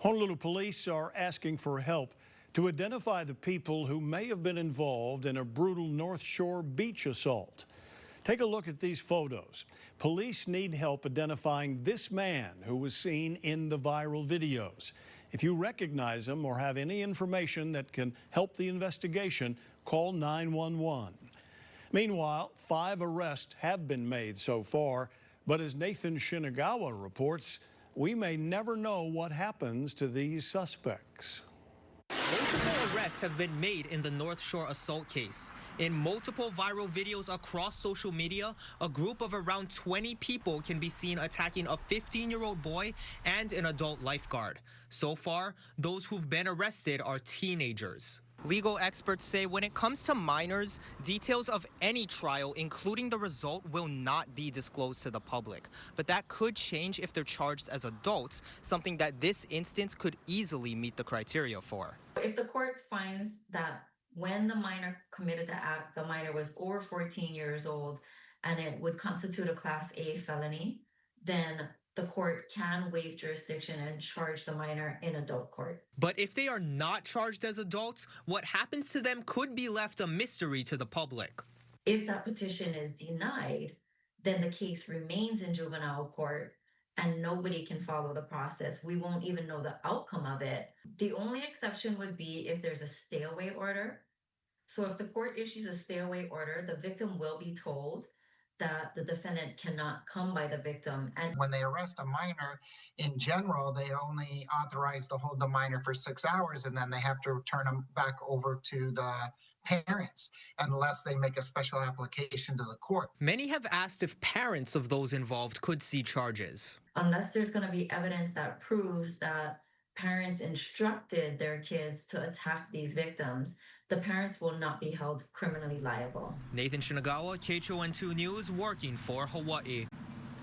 Honolulu police are asking for help to identify the people who may have been involved in a brutal North Shore beach assault. Take a look at these photos. Police need help identifying this man who was seen in the viral videos. If you recognize him or have any information that can help the investigation, call 911. Meanwhile, 5 arrests have been made so far, but as Nathan Shinagawa reports, we may never know what happens to these suspects. Multiple arrests have been made in the North Shore assault case. In multiple viral videos across social media, a group of around 20 people can be seen attacking a 15-year-old boy and an adult lifeguard. So far, those who've been arrested are teenagers. Legal experts say when it comes to minors, details of any trial, including the result, will not be disclosed to the public. But that could change if they're charged as adults, something that this instance could easily meet the criteria for. If the court finds that when the minor committed the act, the minor was over 14 years old and it would constitute a Class A felony, then the court can waive jurisdiction and charge the minor in adult court. But if they are not charged as adults, what happens to them could be left a mystery to the public. If that petition is denied, then the case remains in juvenile court and nobody can follow the process. We won't even know the outcome of it. The only exception would be if there's a stay-away order. So if the court issues a stay-away order, the victim will be told that the defendant cannot come by the victim. And when they arrest a minor, in general, they only authorize to hold the minor for 6 hours, and then they have to turn them back over to the parents unless they make a special application to the court. Many have asked if parents of those involved could see charges. Unless there's going to be evidence that proves that parents instructed their kids to attack these victims, the parents will not be held criminally liable. Nathan Shinagawa, KHON2 News, working for Hawaii.